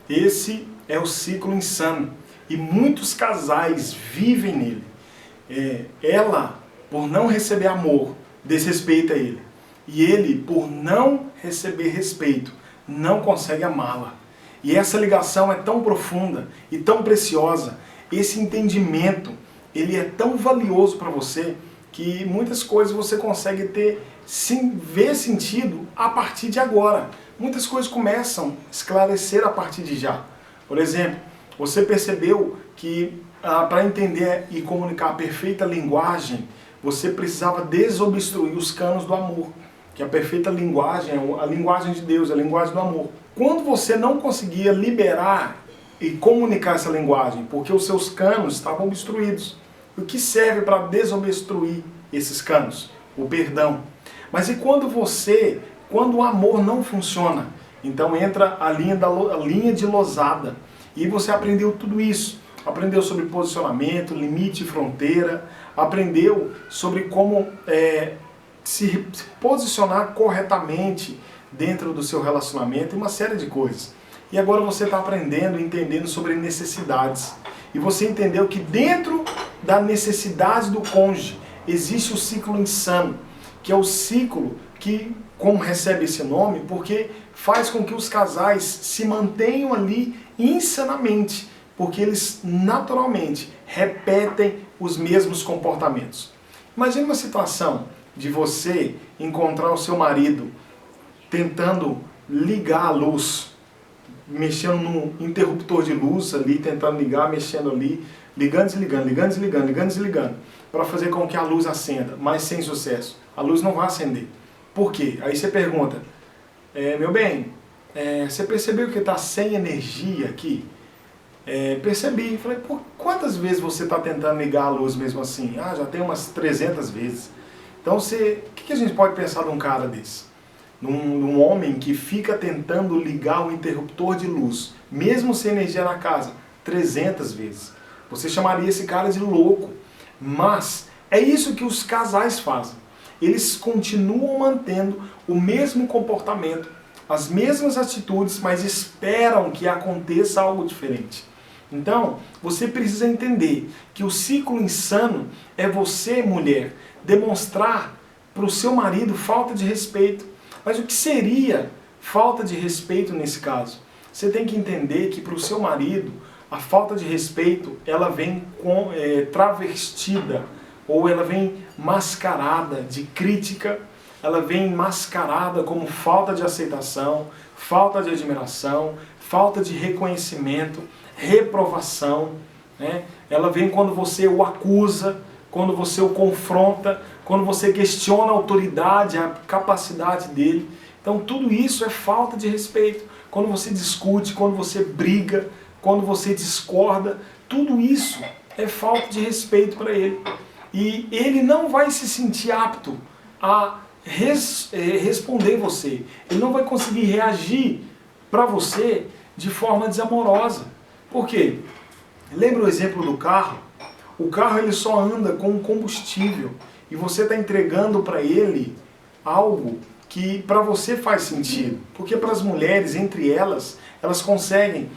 Esse é o ciclo insano e muitos casais vivem nele. Ela, por não receber amor, desrespeita ele. E ele, por não receber respeito, não consegue amá-la. E essa ligação é tão profunda e tão preciosa, esse entendimento, ele é tão valioso para você, que muitas coisas você consegue ver sentido a partir de agora. Muitas coisas começam a esclarecer a partir de já. Por exemplo, você percebeu que para entender e comunicar a perfeita linguagem, você precisava desobstruir os canos do amor. Que a perfeita linguagem é a linguagem de Deus, a linguagem do amor. Quando você não conseguia liberar e comunicar essa linguagem, porque os seus canos estavam obstruídos, o que serve para desobstruir esses canos? O perdão. Mas e quando o amor não funciona? Então entra a linha de losada. E você aprendeu tudo isso. Aprendeu sobre posicionamento, limite e fronteira. Aprendeu sobre como se posicionar corretamente dentro do seu relacionamento e uma série de coisas. E agora você está aprendendo, entendendo sobre necessidades. E você entendeu que dentro da necessidade do cônjuge existe o ciclo insano, que é o ciclo que, como recebe esse nome, porque faz com que os casais se mantenham ali insanamente, porque eles naturalmente repetem os mesmos comportamentos. Imagine uma situação de você encontrar o seu marido tentando ligar a luz, mexendo no interruptor de luz ali, tentando ligar, mexendo ali, ligando, desligando, ligando, desligando, ligando, desligando, para fazer com que a luz acenda, mas sem sucesso. A luz não vai acender. Por quê? Aí você pergunta, meu bem, você percebeu que está sem energia aqui? Percebi. Falei, por quantas vezes você está tentando ligar a luz mesmo assim? Ah, já tem umas 300 vezes. Então, o que a gente pode pensar de um cara desse? Num homem que fica tentando ligar o interruptor de luz, mesmo sem energia na casa, 300 vezes. Você chamaria esse cara de louco. Mas é isso que os casais fazem. Eles continuam mantendo o mesmo comportamento, as mesmas atitudes, mas esperam que aconteça algo diferente. Então, você precisa entender que o ciclo insano é você, mulher, demonstrar para o seu marido falta de respeito. Mas o que seria falta de respeito nesse caso? Você tem que entender que para o seu marido, a falta de respeito, ela vem travestida, ou ela vem mascarada de crítica, ela vem mascarada como falta de aceitação, falta de admiração, falta de reconhecimento, reprovação. Né? Ela vem quando você o acusa, quando você o confronta, quando você questiona a autoridade, a capacidade dele. Então tudo isso é falta de respeito. Quando você discute, quando você briga, quando você discorda, tudo isso é falta de respeito para ele. E ele não vai se sentir apto a responder você. Ele não vai conseguir reagir para você de forma desamorosa. Por quê? Lembra o exemplo do carro? O carro ele só anda com combustível e você está entregando para ele algo que para você faz sentido. Porque para as mulheres, entre elas conseguem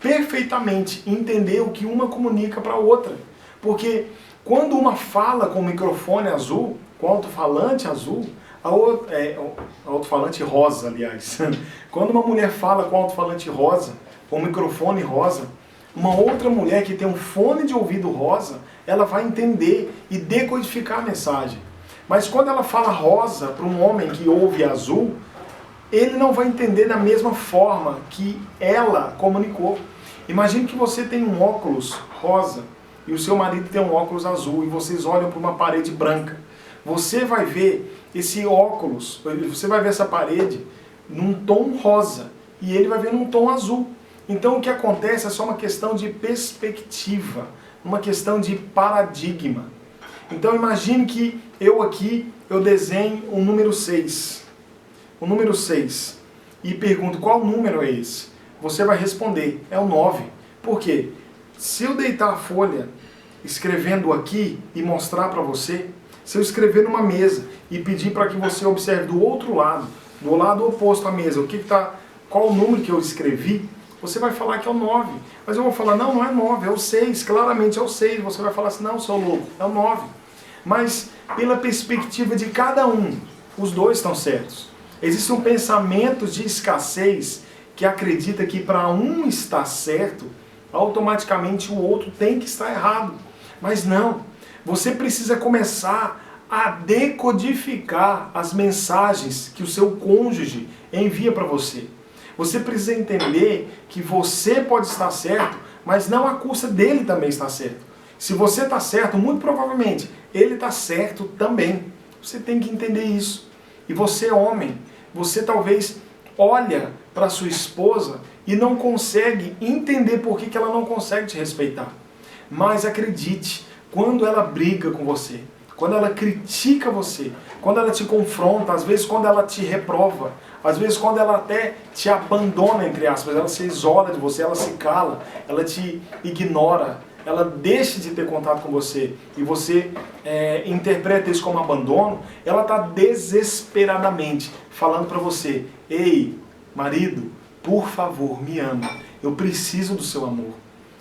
perfeitamente entender o que uma comunica para a outra. Porque quando uma fala com o microfone azul, com o alto-falante azul, a outra, alto-falante rosa, aliás. Quando uma mulher fala com o alto-falante rosa, com o microfone rosa, uma outra mulher que tem um fone de ouvido rosa, ela vai entender e decodificar a mensagem. Mas quando ela fala rosa para um homem que ouve azul, ele não vai entender da mesma forma que ela comunicou. Imagine que você tem um óculos rosa e o seu marido tem um óculos azul e vocês olham para uma parede branca. Você vai ver esse óculos, você vai ver essa parede num tom rosa e ele vai ver num tom azul. Então o que acontece é só uma questão de perspectiva, uma questão de paradigma. Então imagine que eu desenho o número 6. O número 6. E pergunto qual número é esse? Você vai responder, é o 9. Por quê? Se eu deitar a folha escrevendo aqui e mostrar para você, se eu escrever numa mesa e pedir para que você observe do outro lado, do lado oposto à mesa, qual o número que eu escrevi, Você vai falar que é o 9. Mas eu vou falar, não, não é 9, é o 6. Claramente é o 6. Você vai falar assim, não, seu louco, é o 9. Mas pela perspectiva de cada um, os dois estão certos. Existe um pensamento de escassez que acredita que para um estar certo, automaticamente o outro tem que estar errado. Mas não. Você precisa começar a decodificar as mensagens que o seu cônjuge envia para você. Você precisa entender que você pode estar certo, mas não à custa dele também estar certo. Se você está certo, muito provavelmente ele está certo também. Você tem que entender isso. E você, homem, você talvez olha para sua esposa e não consegue entender por que ela não consegue te respeitar. Mas acredite, quando ela briga com você, quando ela critica você, quando ela te confronta, às vezes quando ela te reprova, às vezes quando ela até te abandona, entre aspas, ela se isola de você, ela se cala, ela te ignora, ela deixa de ter contato com você e você interpreta isso como abandono, ela está desesperadamente falando para você, ei, marido, por favor, me ama, eu preciso do seu amor.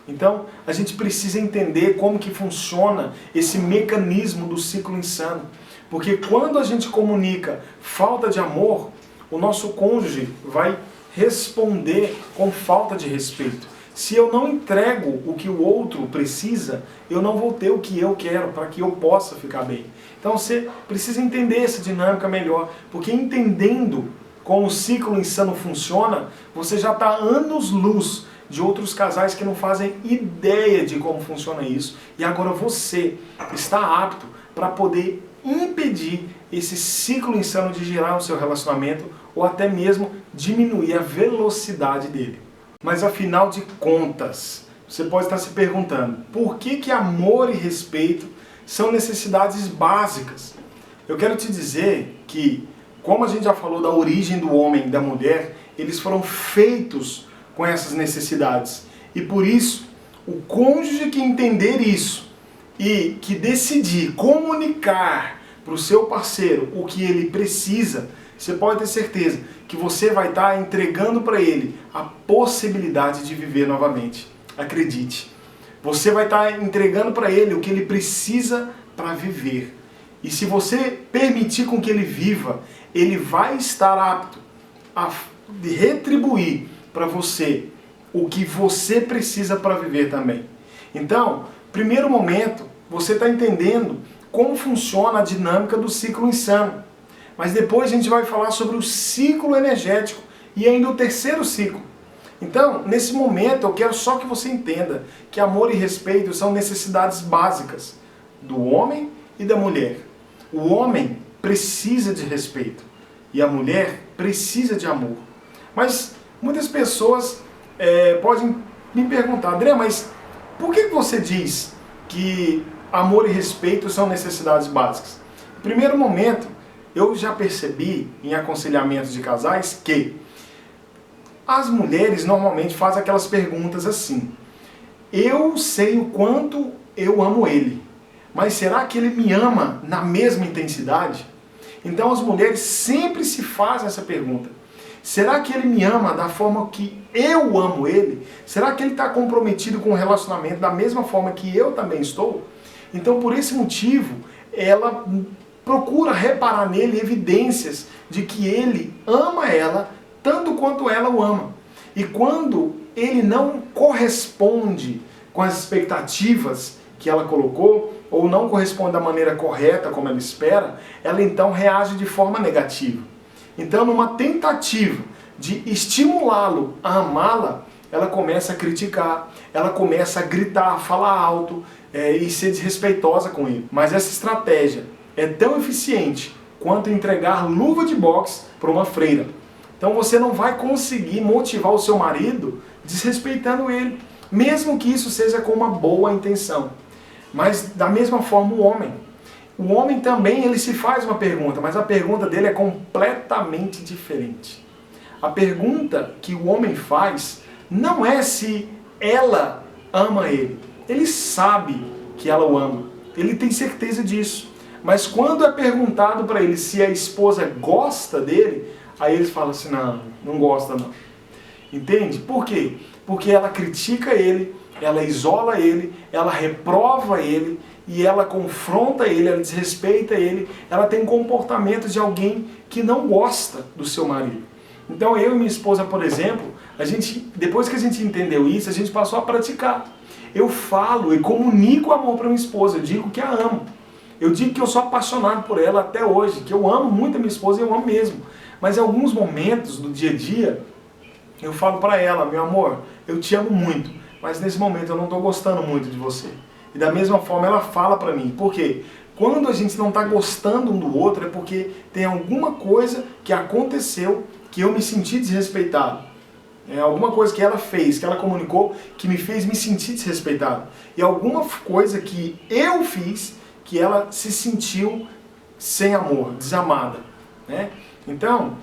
Então, a gente precisa entender como que funciona esse mecanismo do ciclo insano. Porque quando a gente comunica falta de amor, o nosso cônjuge vai responder com falta de respeito. Se eu não entrego o que o outro precisa, eu não vou ter o que eu quero para que eu possa ficar bem. Então você precisa entender essa dinâmica melhor, porque entendendo como o ciclo insano funciona, você já está anos-luz de outros casais que não fazem ideia de como funciona isso. E agora você está apto para poder impedir esse ciclo insano de girar no seu relacionamento ou até mesmo diminuir a velocidade dele. Mas afinal de contas, você pode estar se perguntando, por que amor e respeito são necessidades básicas? Eu quero te dizer que, como a gente já falou da origem do homem e da mulher, eles foram feitos com essas necessidades. E por isso, o cônjuge que entender isso e que decidir comunicar para o seu parceiro o que ele precisa, você pode ter certeza que você vai estar entregando para ele a possibilidade de viver novamente. Acredite. Você vai estar entregando para ele o que ele precisa para viver. E se você permitir com que ele viva, ele vai estar apto a retribuir para você o que você precisa para viver também. Então, primeiro momento, você está entendendo como funciona a dinâmica do ciclo insano. Mas depois a gente vai falar sobre o ciclo energético e ainda o terceiro ciclo. Então, nesse momento, eu quero só que você entenda que amor e respeito são necessidades básicas do homem e da mulher. O homem precisa de respeito e a mulher precisa de amor. Mas muitas pessoas podem me perguntar, André, mas por que você diz que amor e respeito são necessidades básicas? No primeiro momento, eu já percebi em aconselhamentos de casais que as mulheres normalmente fazem aquelas perguntas assim, eu sei o quanto eu amo ele, mas será que ele me ama na mesma intensidade? Então as mulheres sempre se fazem essa pergunta. Será que ele me ama da forma que eu amo ele? Será que ele está comprometido com o relacionamento da mesma forma que eu também estou? Então por esse motivo, ela procura reparar nele evidências de que ele ama ela tanto quanto ela o ama. E quando ele não corresponde com as expectativas que ela colocou, ou não corresponde da maneira correta como ela espera, ela então reage de forma negativa. Então, numa tentativa de estimulá-lo a amá-la, ela começa a criticar, ela começa a gritar, a falar alto e ser desrespeitosa com ele. Mas essa estratégia é tão eficiente quanto entregar luva de boxe para uma freira. Então você não vai conseguir motivar o seu marido desrespeitando ele, mesmo que isso seja com uma boa intenção. Mas da mesma forma o homem também ele se faz uma pergunta, mas a pergunta dele é completamente diferente. A pergunta que o homem faz não é se ela ama ele. Ele sabe que ela o ama, ele tem certeza disso. Mas quando é perguntado para ele se a esposa gosta dele, aí ele fala assim, não gosta não. Entende? Por quê? Porque ela critica ele, ela isola ele, ela reprova ele, e ela confronta ele, ela desrespeita ele, ela tem comportamento de alguém que não gosta do seu marido. Então eu e minha esposa, por exemplo, depois que a gente entendeu isso, a gente passou a praticar. Eu falo e comunico amor para minha esposa, eu digo que a amo. Eu digo que eu sou apaixonado por ela até hoje, que eu amo muito a minha esposa e eu amo mesmo. Mas em alguns momentos do dia a dia, eu falo para ela, meu amor, eu te amo muito, mas nesse momento eu não estou gostando muito de você. E da mesma forma ela fala para mim. Por quê? Quando a gente não está gostando um do outro é porque tem alguma coisa que aconteceu que eu me senti desrespeitado. É alguma coisa que ela fez, que ela comunicou, que me fez me sentir desrespeitado. E alguma coisa que eu fiz que ela se sentiu sem amor, desamada. Né? Então,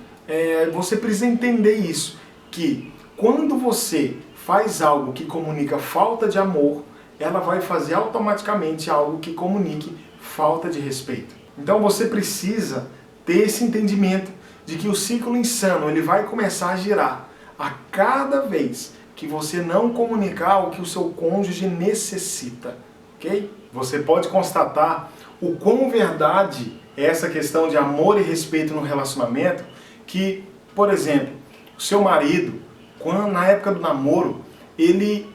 você precisa entender isso, que quando você faz algo que comunica falta de amor, ela vai fazer automaticamente algo que comunique falta de respeito. Então você precisa ter esse entendimento de que o ciclo insano ele vai começar a girar a cada vez que você não comunicar o que o seu cônjuge necessita, ok? Você pode constatar o quão verdade é essa questão de amor e respeito no relacionamento, que, por exemplo, o seu marido, na época do namoro, ele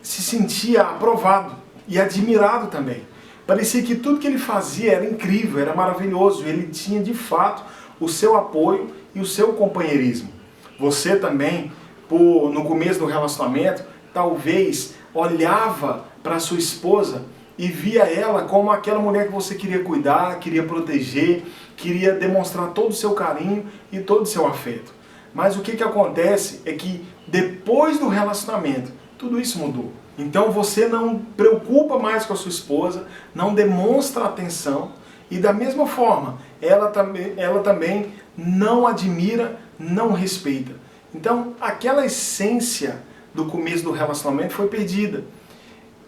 se sentia aprovado e admirado também. Parecia que tudo que ele fazia era incrível, era maravilhoso, ele tinha de fato o seu apoio e o seu companheirismo. Você também, no começo do relacionamento, talvez olhava para sua esposa e via ela como aquela mulher que você queria cuidar, queria proteger, queria demonstrar todo o seu carinho e todo o seu afeto. Mas o que acontece é que depois do relacionamento, tudo isso mudou. Então você não preocupa mais com a sua esposa, não demonstra atenção e da mesma forma, ela também não admira, não respeita. Então aquela essência do começo do relacionamento foi perdida.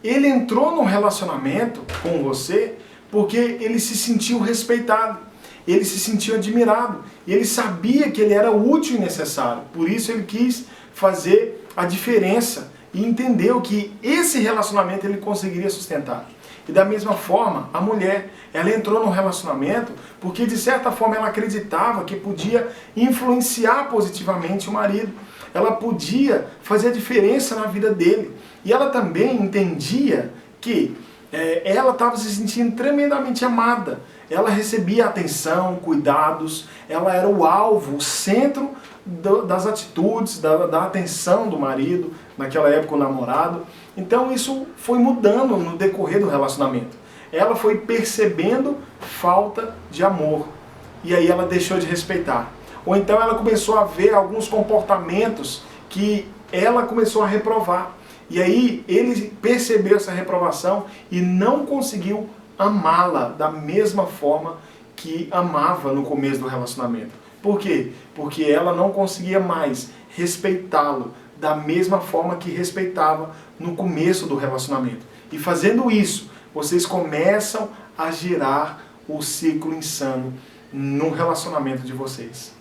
Ele entrou no relacionamento com você porque ele se sentiu respeitado, ele se sentiu admirado, e ele sabia que ele era útil e necessário. Por isso ele quis fazer a diferença e entendeu que esse relacionamento ele conseguiria sustentar. E da mesma forma, a mulher, ela entrou no relacionamento porque de certa forma ela acreditava que podia influenciar positivamente o marido. Ela podia fazer a diferença na vida dele. E ela também entendia que ela estava se sentindo tremendamente amada. Ela recebia atenção, cuidados, ela era o alvo, o centro das atitudes, da atenção do marido, naquela época o namorado. Então isso foi mudando no decorrer do relacionamento. Ela foi percebendo falta de amor e aí ela deixou de respeitar. Ou então ela começou a ver alguns comportamentos que ela começou a reprovar. E aí ele percebeu essa reprovação e não conseguiu amá-la da mesma forma que amava no começo do relacionamento. Por quê? Porque ela não conseguia mais respeitá-lo da mesma forma que respeitava no começo do relacionamento. E fazendo isso, vocês começam a girar o ciclo insano no relacionamento de vocês.